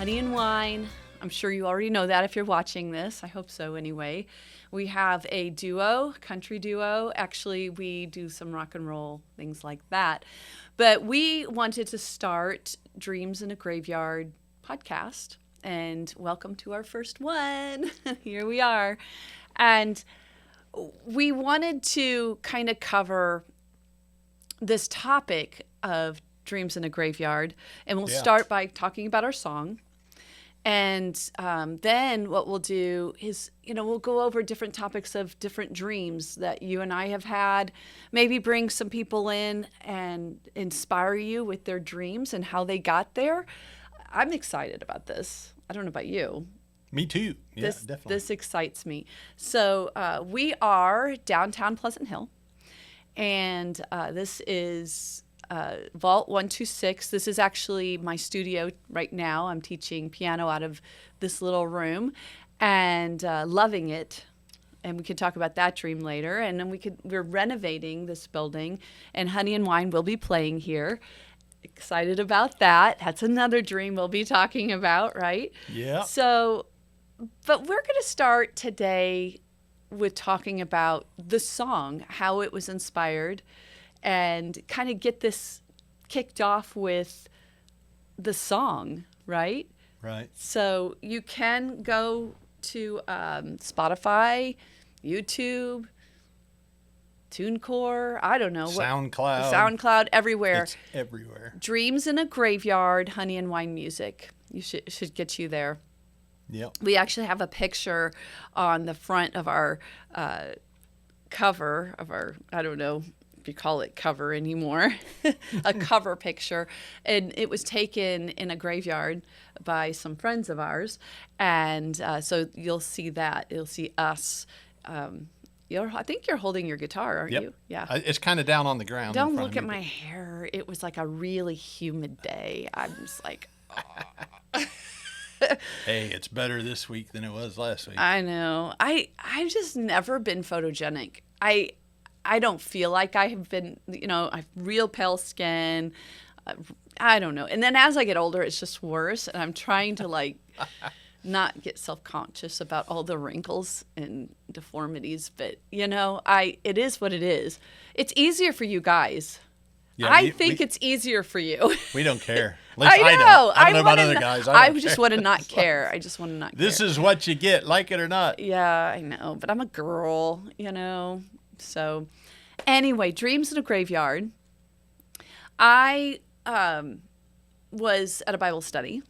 Honey and Wine. I'm sure you already know that if you're watching this. I hope so anyway. We have a duo, country duo. Actually, we do some rock and roll, things like that. But we wanted to start Dreams in a Graveyard podcast. And welcome to our first one. Here we are. And we wanted to kind of cover this topic of Dreams in a Graveyard. And we'll start by talking about our song. And then what we'll do is, we'll go over different topics of different dreams that you and I have had, maybe bring some people in and inspire you with their dreams and how they got there. I'm excited about this. I don't know about you. Me too. Yeah, definitely. This excites me. So we are downtown Pleasant Hill, and this is Vault 126. This is actually my studio right now. I'm teaching piano out of this little room and loving it. And we can talk about that dream later. And then we're renovating this building, and Honey and Wine will be playing here. Excited about that. That's another dream we'll be talking about, right? Yeah. So, but we're going to start today with talking about the song, how it was inspired, and kind of get this kicked off with the song, right? Right. So you can go to Spotify, YouTube, TuneCore, I don't know. SoundCloud, everywhere. It's everywhere. Dreams in a Graveyard, Honey and Wine Music. You should get you there. Yep. We actually have a picture on the front of our cover of our, I don't know if you call it cover anymore, a cover picture. And it was taken in a graveyard by some friends of ours. And so you'll see that. You'll see us. I think you're holding your guitar, aren't you? Yeah. It's kind of down on the ground. Don't look at my hair. It was like a really humid day. I'm just like, oh. Hey, it's better this week than it was last week. I know. I've just never been photogenic. I don't feel like I have been, I have real pale skin. I don't know. And then as I get older, it's just worse. And I'm trying to not get self-conscious about all the wrinkles and deformities. But, it is what it is. It's easier for you guys. Yeah, I think it's easier for you. We don't care. At least I know. I don't know about other guys. I just want to not care. I just want to not care. This is what you get, like it or not. Yeah, I know. But I'm a girl, So anyway, Dreams in a Graveyard. I was at a Bible study,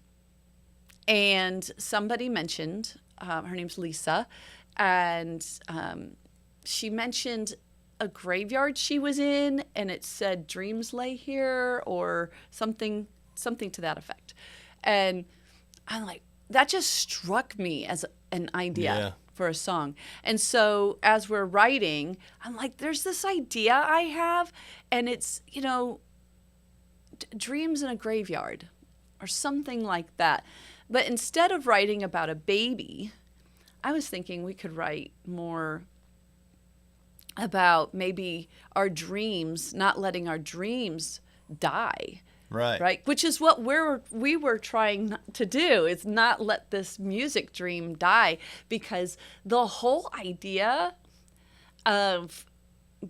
and somebody mentioned, her name's Lisa, and she mentioned a graveyard she was in, and it said dreams lay here or something to that effect. And I'm like, that just struck me as an idea for a song. And so as we're writing, I'm like, there's this idea I have, and it's, dreams in a graveyard or something like that. But instead of writing about a baby, I was thinking we could write more about maybe our dreams, not letting our dreams die. Right. Which is what we were trying to do, is not let this music dream die, because the whole idea of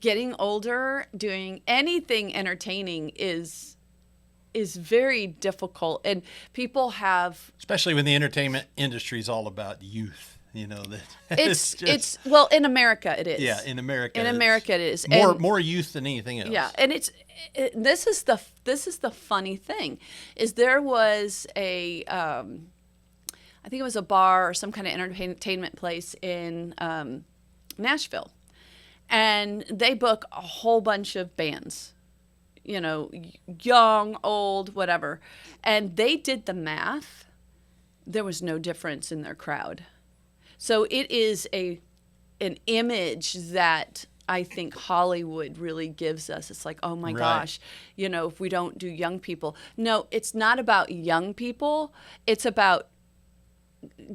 getting older, doing anything entertaining is very difficult. And people have, especially when the entertainment industry is all about youth. It's well, in America it is. Yeah, in America. It is more youth than anything else. Yeah, and this is the funny thing, is there was a I think it was a bar or some kind of entertainment place in Nashville, and they book a whole bunch of bands, young, old, whatever, and they did the math. There was no difference in their crowd. So it is an image that I think Hollywood really gives us. It's like, oh my gosh, if we don't do young people. No, it's not about young people. It's about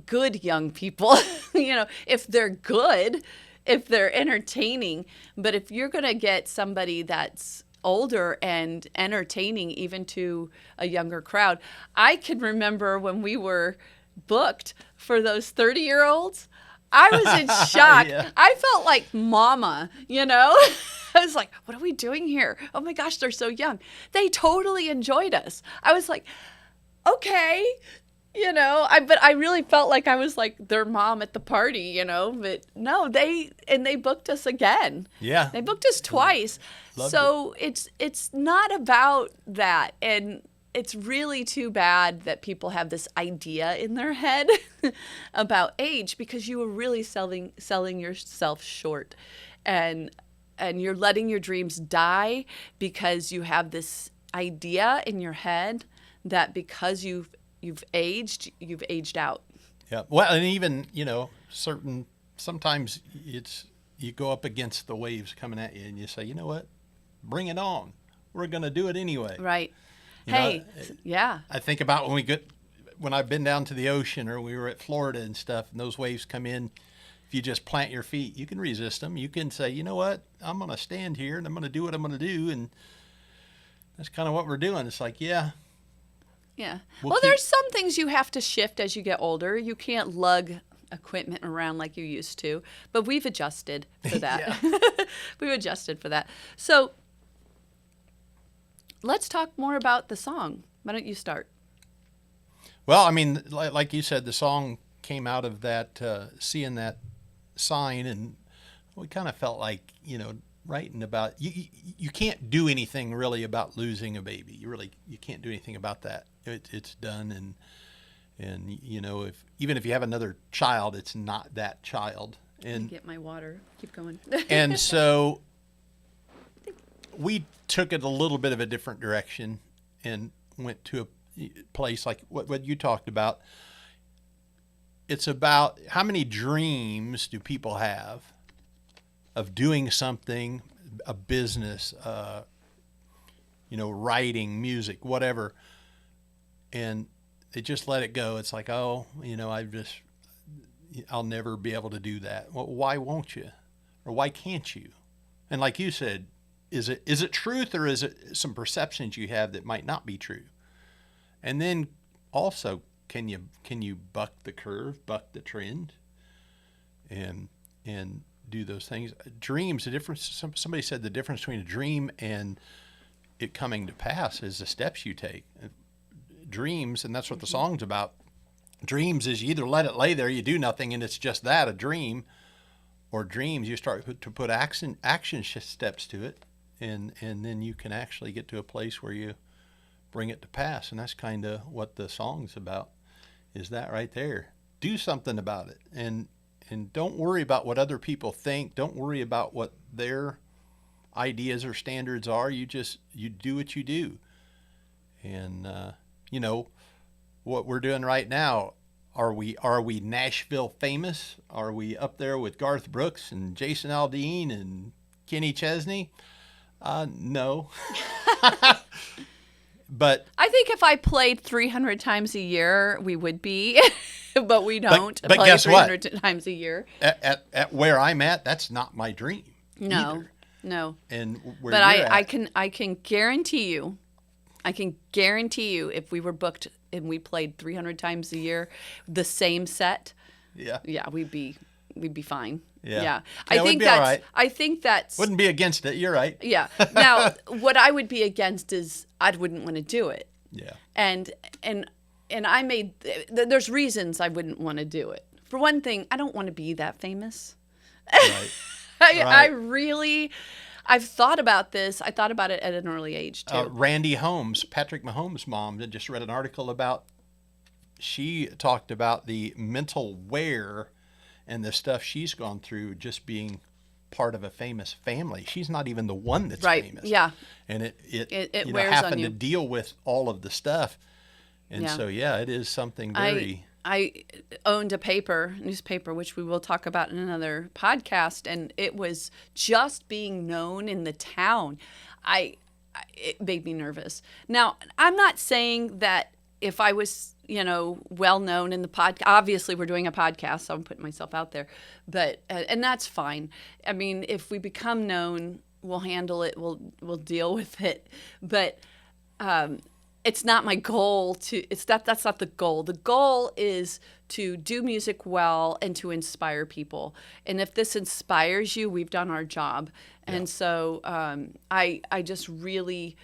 good young people. If they're good, if they're entertaining. But if you're going to get somebody that's older and entertaining even to a younger crowd. I can remember when we were booked for those 30-year-olds. I was in shock. Yeah. I felt like mama, I was like, what are we doing here? Oh my gosh, they're so young. They totally enjoyed us. I was like, okay, but I really felt like I was like their mom at the party, but no, they booked us again. Yeah. They booked us twice. Loved So it's not about that. And it's really too bad that people have this idea in their head about age, because you were really selling yourself short, and you're letting your dreams die because you have this idea in your head that because you've aged out. Yeah. Well, and even, sometimes you go up against the waves coming at you and you say, you know what, bring it on. We're going to do it anyway. Right. You know, Hey, yeah. I think about when I've been down to the ocean, or we were at Florida and stuff, and those waves come in. If you just plant your feet, you can resist them. You can say, you know what, I'm going to stand here and I'm going to do what I'm going to do. And that's kind of what we're doing. It's like, yeah. Yeah. We'll Well, keep- there's some things you have to shift as you get older. You can't lug equipment around like you used to, but we've adjusted for that. We've adjusted for that. So let's talk more about the song. Why don't you start? Well, I mean, like you said, the song came out of that, seeing that sign, and we kind of felt like, writing about, you can't do anything really about losing a baby. You can't do anything about that. It's done, and even if you have another child, it's not that child. And Get my water. Keep going. and so we took it a little bit of a different direction and went to a place like what you talked about. It's about how many dreams do people have of doing something, a business, writing, music, whatever, and they just let it go. It's like, oh, I'll never be able to do that. Well, why won't you? Or why can't you? And like you said, is it truth, or is it some perceptions you have that might not be true? And then also, can you buck the curve, buck the trend, and do those things? Dreams, the difference. Somebody said the difference between a dream and it coming to pass is the steps you take. Dreams, and that's what the song's about. Dreams is you either let it lay there, you do nothing, and it's just that, a dream, or dreams you start to put action steps to it, and then you can actually get to a place where you bring it to pass. And that's kind of what the song's about, is that right there. Do something about it, and don't worry about what other people think. Don't worry about what their ideas or standards are. You do what you do. And what we're doing right now, are we Nashville famous? Are we up there with Garth Brooks and Jason Aldean and Kenny Chesney? No. But I think if I played 300 times a year, we would be, but we don't but play guess what? 300 times a year. At where I'm at, that's not my dream. No, either. no. And where But you're I at, can guarantee you, if we were booked and we played 300 times a year, the same set, yeah, we'd be fine. Yeah. Yeah. Yeah, we'd be all right. I think that's wouldn't be against it. You're right. yeah. Now, what I would be against is I wouldn't want to do it. Yeah. And I made there's reasons I wouldn't want to do it. For one thing, I don't want to be that famous. Right. I've thought about this. I thought about it at an early age too. Randy Holmes, Patrick Mahomes' mom, just read an article about. She talked about the mental wear and the stuff she's gone through just being part of a famous family. She's not even the one that's Right. famous. Yeah. And it wears on having you. to deal with all of the stuff. And Yeah. so, it is something very... I owned a newspaper, which we will talk about in another podcast, and it was just being known in the town. It made me nervous. Now, I'm not saying that if I was, well known in the podcast, obviously we're doing a podcast, so I'm putting myself out there, but, and that's fine. I mean, if we become known, we'll handle it. We'll deal with it. But it's not my goal to. That's not the goal. The goal is to do music well and to inspire people. And if this inspires you, we've done our job. Yeah. And so I just really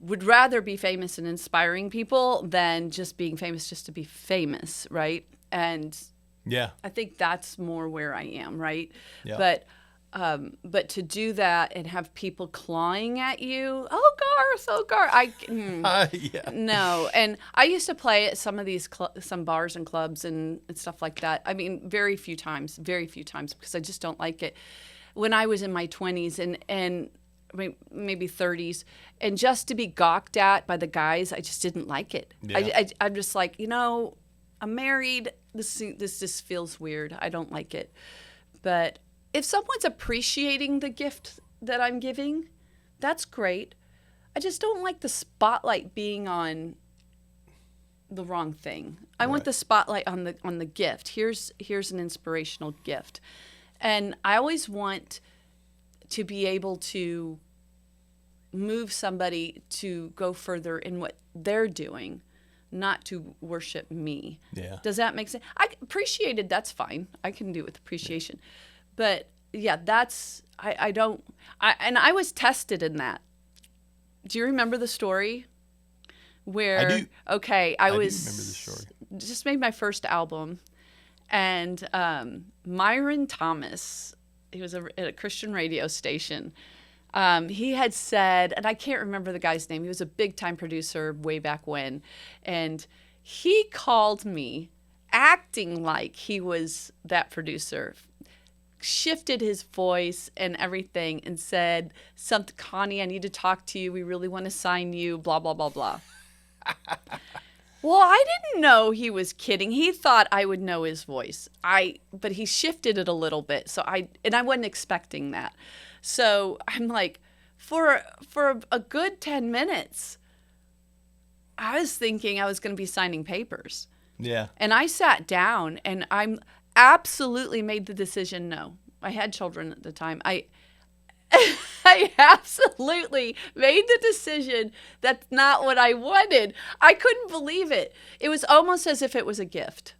would rather be famous and inspiring people than just being famous just to be famous, right? And Yeah. I think that's more where I am, right? Yeah. But to do that and have people clawing at you, oh Garth, Yeah. no. And I used to play at some of these some bars and clubs and stuff like that. I mean, very few times because I just don't like it. When I was in my 20s and maybe 30s, and just to be gawked at by the guys, I just didn't like it. Yeah. I'm just like, I'm married. This just feels weird. I don't like it. But if someone's appreciating the gift that I'm giving, that's great. I just don't like the spotlight being on the wrong thing. I want Right. the spotlight on the gift. Here's an inspirational gift. And I always want to be able to move somebody to go further in what they're doing, not to worship me. Yeah. Does that make sense? I appreciated, that's fine. I can do it with appreciation. But yeah, I was tested in that. Do you remember the story? Where I do. Okay, I do remember the story. Just made my first album, and Myron Thomas, he was at a Christian radio station. He had said, and I can't remember the guy's name. He was a big time producer way back when, and he called me, acting like he was that producer, shifted his voice and everything, and said something, Connie, I need to talk to you. We really want to sign you. Blah blah blah blah. Well, I didn't know he was kidding. He thought I would know his voice. But he shifted it a little bit. So I wasn't expecting that. So I'm like, for a good 10 minutes, I was thinking I was going to be signing papers. Yeah. And I sat down and I'm absolutely made the decision no. I had children at the time. I absolutely made the decision that's not what I wanted. I couldn't believe it. It was almost as if it was a gift.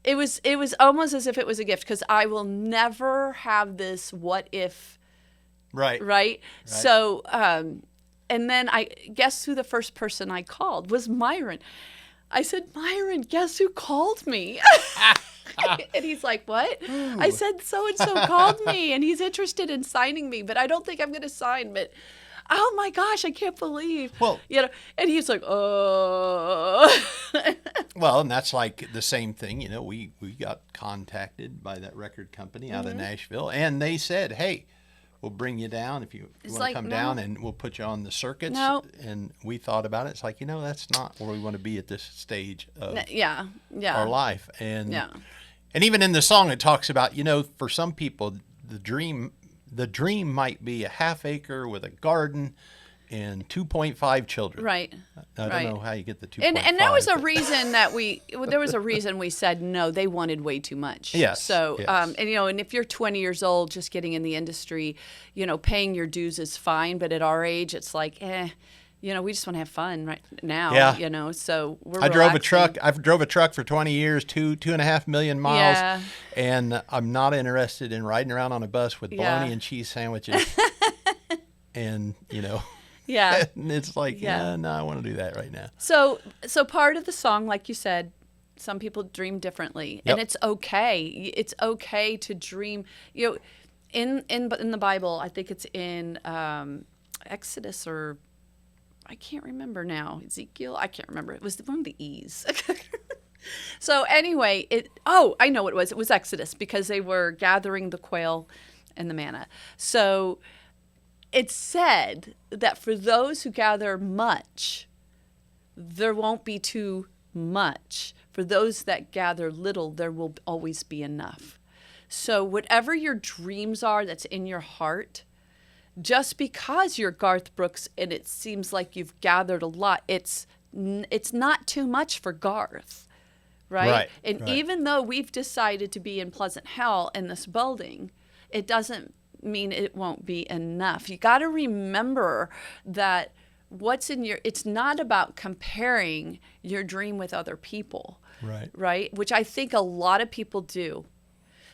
It was almost as if it was a gift, because I will never have this what if. Right? So, and then I guess who the first person I called was Myron. I said, Myron, guess who called me? And he's like, what? Ooh. I said, so-and-so called me, and he's interested in signing me, but I don't think I'm going to sign. But, oh, my gosh, I can't believe. Well, and he's like, oh. Well, and that's like the same thing. We got contacted by that record company out of Nashville, and they said, hey, we'll bring you down if you want to come down, and we'll put you on the circuits. No. And we thought about it. It's like, that's not where we want to be at this stage of our life. And even in the song, it talks about, for some people, the dream might be a half acre with a garden and 2.5 children. Right. I don't know how you get the 2.5. And there was a reason we said no. They wanted way too much. Yes. So, yes. And if you're 20 years old, just getting in the industry, paying your dues is fine. But at our age, it's like, we just want to have fun right now. Yeah. So we're I drove a truck. I've drove a truck for 20 years, 2.5 million miles. Yeah. And I'm not interested in riding around on a bus with bologna and cheese sandwiches. And, Yeah. And it's like, no, I want to do that right now. So part of the song, like you said, some people dream differently, and it's okay. It's okay to dream. In the Bible, I think it's in Exodus, or I can't remember now. Ezekiel, I can't remember. It was one of the E's. So anyway, I know what it was. It was Exodus, because they were gathering the quail and the manna. So it said that for those who gather much, there won't be too much. For those that gather little, there will always be enough. So whatever your dreams are that's in your heart, just because you're Garth Brooks and it seems like you've gathered a lot, it's not too much for Garth, right? And even though we've decided to be in Pleasant Hill in this building, it doesn't mean it won't be enough. You got to remember that it's not about comparing your dream with other people. Right? Which I think a lot of people do.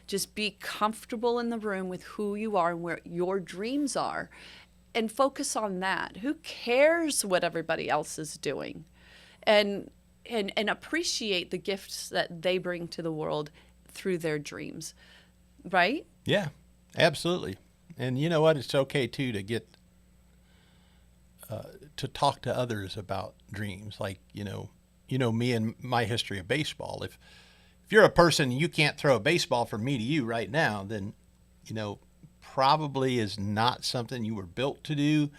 Just be comfortable in the room with who you are and where your dreams are, and focus on that. Who cares what everybody else is doing? And appreciate the gifts that they bring to the world through their dreams. Right? Yeah, absolutely. And you know what? It's okay too to get to talk to others about dreams. Like, me and my history of baseball. If you're a person, you can't throw a baseball from me to you right now, then, probably is not something you were built to do.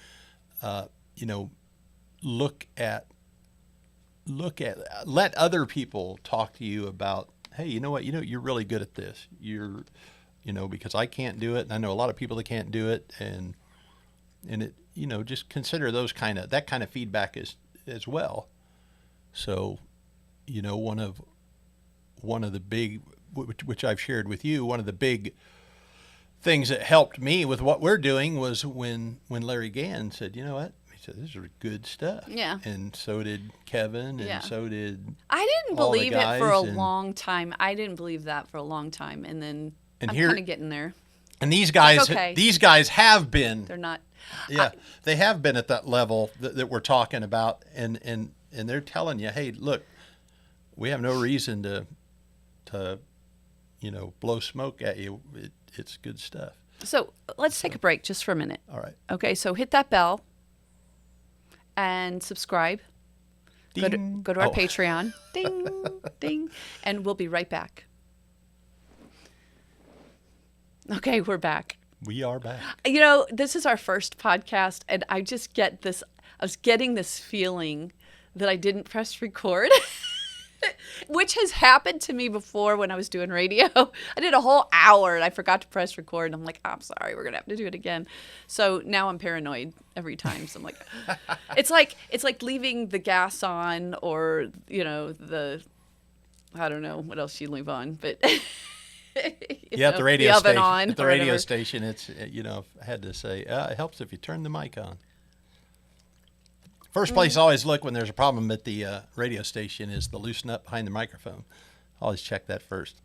Let other people talk to you about, hey, you know what, you're really good at this. Because I can't do it. And I know a lot of people that can't do it. And it, just consider that kind of feedback as well. So, one of the big, which I've shared with you, one of the big things that helped me with what we're doing was when Larry Gann said, you know what? He said, this is good stuff. Yeah. And so did Kevin, and so did I didn't believe it for a long time. I didn't believe that for a long time. And then I'm kind of getting there. And these guys have been. They're not. Yeah, they have been at that level that we're talking about, and they're telling you, hey, look, we have no reason to blow smoke at you. It's good stuff. So let's take a break just for a minute. All right. Okay, so hit that bell and subscribe. Ding. Go to our Patreon. Ding, ding. And we'll be right back. Okay, we're back. We are back. This is our first podcast, and I just get this. I was getting this feeling that I didn't press record, which has happened to me before when I was doing radio. I did a whole hour, and I forgot to press record, and I'm like, I'm sorry, we're going to have to do it again. So now I'm paranoid every time. So I'm like, it's like leaving the gas on, or, I don't know what else you leave on, but... At the radio the station. oven on, at the radio station, it's I had to say it helps if you turn the mic on. First place I always look when there's a problem at the radio station is the loose nut behind the microphone. I always check that first.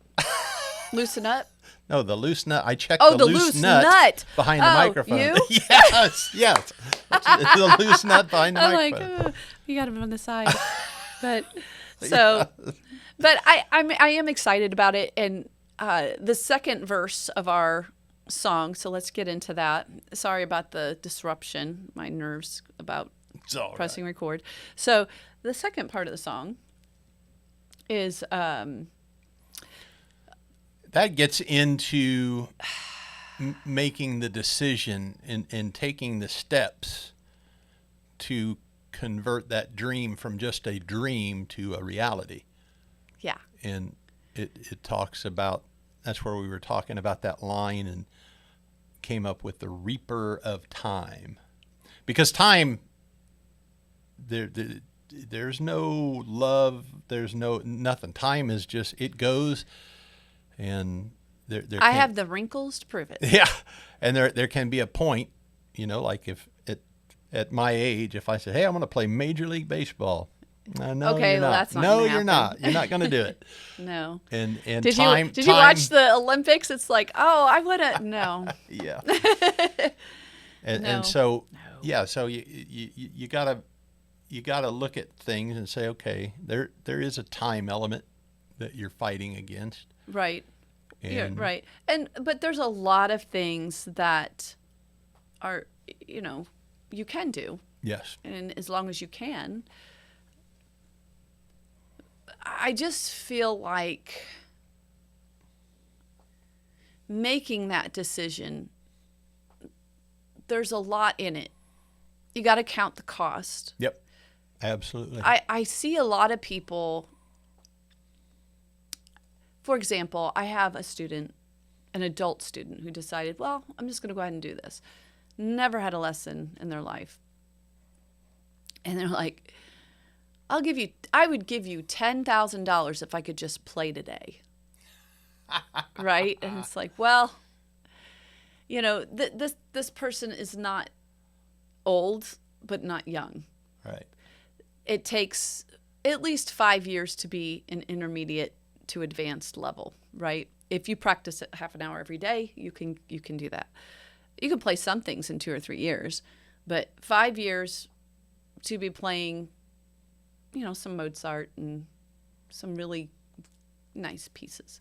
Loosen up? No, the loose nut. I check the loose nut behind the microphone. You? yes. The loose nut behind the microphone. I'm like, you got him on the side. But I am excited about it, and the second verse of our song, so let's get into that. Sorry about the disruption, my nerves about pressing record. So the second part of the song is... that gets into making the decision and taking the steps to convert that dream from just a dream to a reality. Yeah. And it talks about, that's where we were talking about that line and came up with the reaper of time. Because time, there's no love, there's no nothing. Time is just, it goes, and I have the wrinkles to prove it. Yeah. And there can be a point, like if at my age, if I say, hey, I'm going to play Major League Baseball. No, okay, you're well, not. that's not No, gonna you're happen. not. You're not going to do it. No. And did time. You watch the Olympics? It's like, oh, I would have. No. Yeah. No. And so, yeah. So you gotta look at things and say, okay, there is a time element that you're fighting against. Right. Yeah. Right. But there's a lot of things that are, you can do. Yes. And as long as you can. I just feel like making that decision, there's a lot in it. You got to count the cost. Yep, absolutely. I see a lot of people, for example, I have a student, an adult student, who decided, well, I'm just going to go ahead and do this. Never had a lesson in their life. And they're like, I would give you $10,000 if I could just play today. Right? And it's like, well, This person is not old, but not young. Right. It takes at least 5 years to be an intermediate to advanced level, right? If you practice it half an hour every day, you can do that. You can play some things in 2 or 3 years, but 5 years to be playing, some Mozart and some really nice pieces.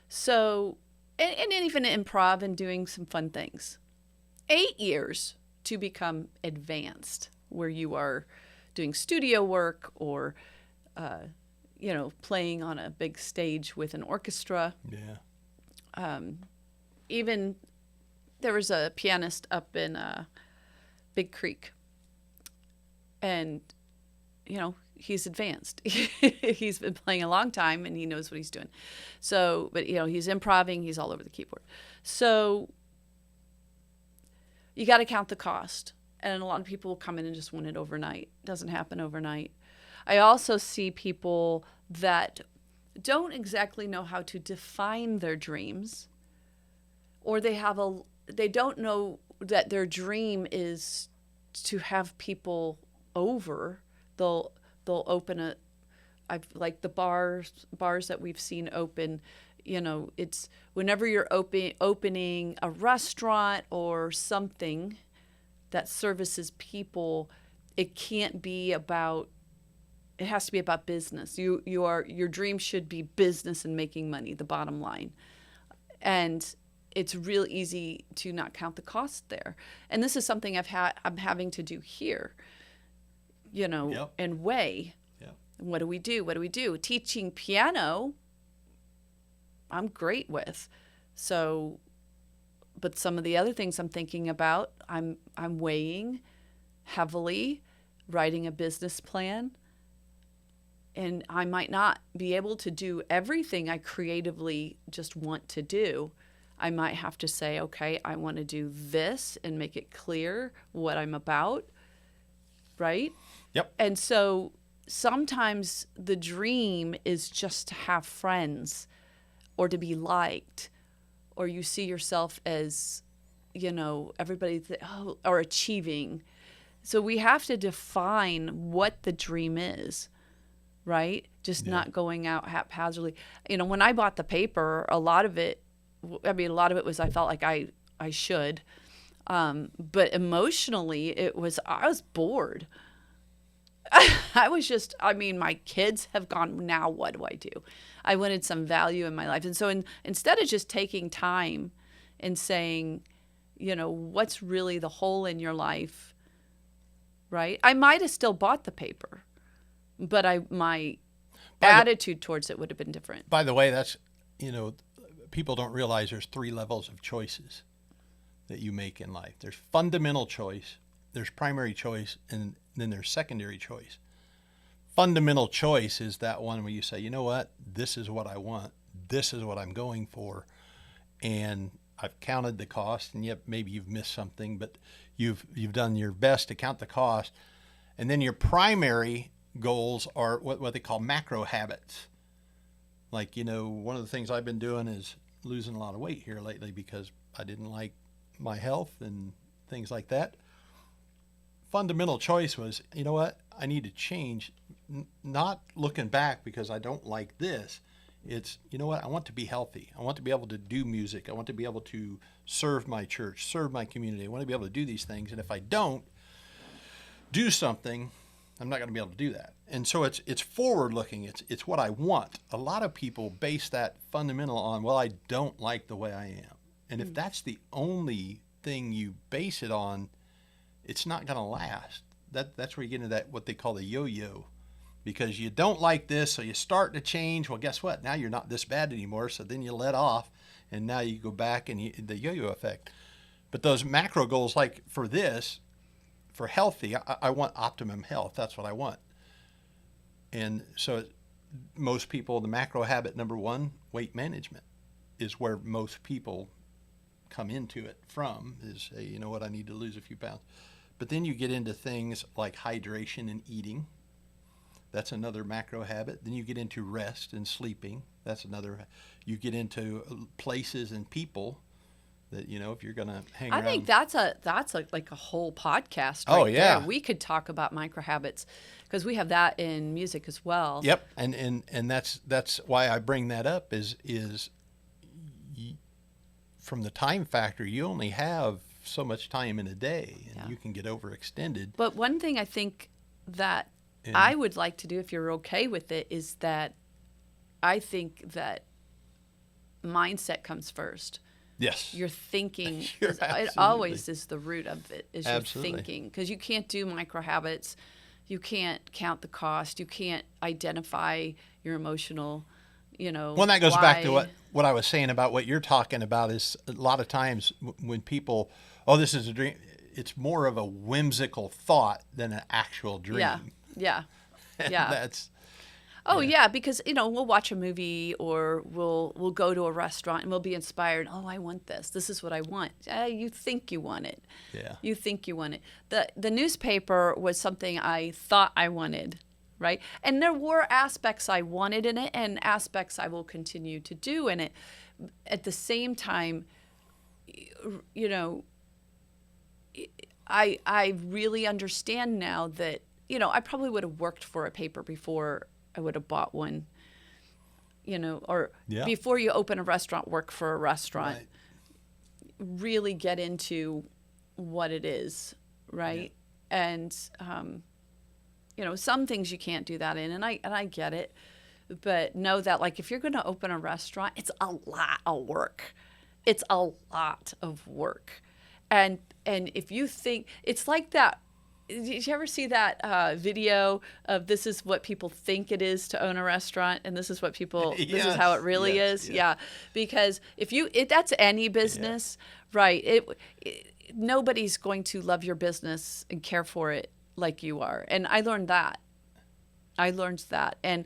So, and even improv and doing some fun things. 8 years to become advanced, where you are doing studio work or, playing on a big stage with an orchestra. Yeah. Even there was a pianist up in Big Creek, and he's advanced. He's been playing a long time and he knows what he's doing. So, but he's improvising, he's all over the keyboard. So you got to count the cost. And a lot of people will come in and just win it overnight. It doesn't happen overnight. I also see people that don't exactly know how to define their dreams, or they don't know that their dream is to have people over. They'll open like the bars that we've seen open, it's whenever you're opening a restaurant or something that services people, it has to be about business. Your dream should be business and making money, the bottom line. And it's real easy to not count the cost there. And this is something I'm having to do here, Yep. and weigh. Yep. What do we do? Teaching piano, I'm great with. So, but some of the other things I'm thinking about, I'm weighing heavily, writing a business plan. And I might not be able to do everything I creatively just want to do. I might have to say, okay, I want to do this and make it clear what I'm about, right? Yep. And so sometimes the dream is just to have friends or to be liked, or you see yourself as, everybody or achieving. So we have to define what the dream is, right? Just not going out haphazardly. When I bought the paper, a lot of it was I felt like I should. But emotionally, I was bored. I was just, my kids have gone, now what do I do? I wanted some value in my life. And so instead of just taking time and saying, what's really the hole in your life, right? I might have still bought the paper, but my attitude towards it would have been different. By the way, that's, people don't realize there's 3 levels of choices that you make in life. There's fundamental choice, there's primary choice, and then there's secondary choice. Fundamental choice is that one where you say, you know what, this is what I want, this is what I'm going for, and I've counted the cost, and yet maybe you've missed something, but you've done your best to count the cost. And then your primary goals are what they call macro habits. Like, one of the things I've been doing is losing a lot of weight here lately because I didn't like my health and things like that. Fundamental choice was, you know what, I need to change, not looking back because I don't like this. It's, you know what, I want to be healthy. I want to be able to do music. I want to be able to serve my church, serve my community. I want to be able to do these things. And if I don't do something, I'm not going to be able to do that. And so it's forward looking. It's what I want. A lot of people base that fundamental on, well, I don't like the way I am. And if that's the only thing you base it on, it's not going to last. That's where you get into that, what they call the yo-yo, because you don't like this, so you start to change. Well, guess what? Now you're not this bad anymore. So then you let off, and now you go back, and the yo-yo effect. But those macro goals, like for this, for healthy, I want optimum health. That's what I want. And so most people, the macro habit number 1, weight management, is where most people come into it from, is, hey, you know what, I need to lose a few pounds. But then you get into things like hydration and eating. That's another macro habit. Then you get into rest and sleeping. That's another. You get into places and people. That, you know, if you're going to hang I around. think that's like a whole podcast. Oh, right yeah. there. We could talk about micro habits because we have that in music as well. Yep, and that's why I bring that up is from the time factor, you only have so much time in a day, and you can get overextended. But one thing I think that I would like to do, if you're okay with it, is that I think that mindset comes first. Yes. Your thinking, You're it always is the root of it, is Absolutely. your thinking. Because you can't do micro habits. You can't count the cost. You can't identify your emotional, Well, that goes back to why. what I was saying about what you're talking about is a lot of times when people, this is a dream, it's more of a whimsical thought than an actual dream. Yeah. That's, Yeah, because we'll watch a movie or we'll go to a restaurant and we'll be inspired. Oh, I want this. This is what I want. You think you want it. Yeah. You think you want it. The newspaper was something I thought I wanted, right? And there were aspects I wanted in it and aspects I will continue to do in it. At the same time, I really understand now that, I probably would have worked for a paper before I would have bought one, or before you open a restaurant, work for a restaurant, Right. really get into what it is, right? Yeah. And, some things you can't do that in, and I get it, but know that, like, if you're going to open a restaurant, it's a lot of work. It's a lot of work. And if you think, it's like that. Did you ever see that video of this is what people think it is to own a restaurant, and this is what people, this is how it really is? Yeah. Because if that's any business, right? Nobody's going to love your business and care for it like you are. And I learned that. And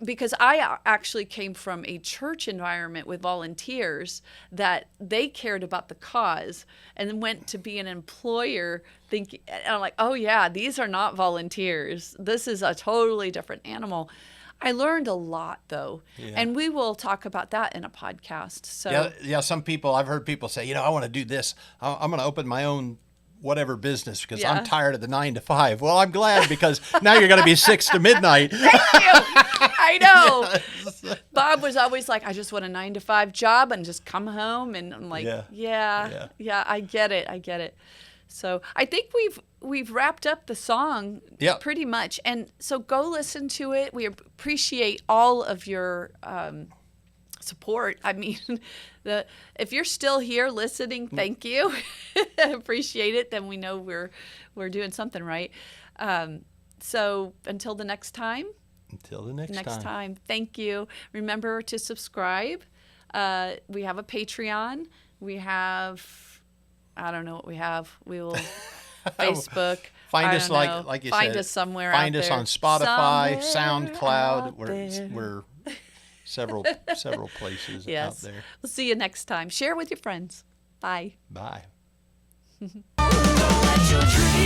because I actually came from a church environment with volunteers that they cared about the cause, and then went to be an employer thinking, and I'm like, oh yeah, these are not volunteers. This is a totally different animal. I learned a lot though. Yeah. And we will talk about that in a podcast. So some people, I've heard people say, I want to do this. I'm going to open my own whatever business because I'm tired of the 9 to 5. Well, I'm glad because now you're going to be 6 to midnight. Thank you. I know. Yes. Bob was always like, I just want a 9 to 5 job and just come home. And I'm like, yeah, I get it. So I think we've wrapped up the song pretty much. And so go listen to it. We appreciate all of your support. I mean, if you're still here listening, thank you. Appreciate it. Then we know we're doing something right. So until the next time. Next time. Thank you. Remember to subscribe. We have a Patreon. We have, I don't know what we have. We will Facebook. Find us like you said. Find us somewhere out there. Find us on Spotify, SoundCloud. We're several places out there. We'll see you next time. Share with your friends. Bye. Bye. Don't let your dreams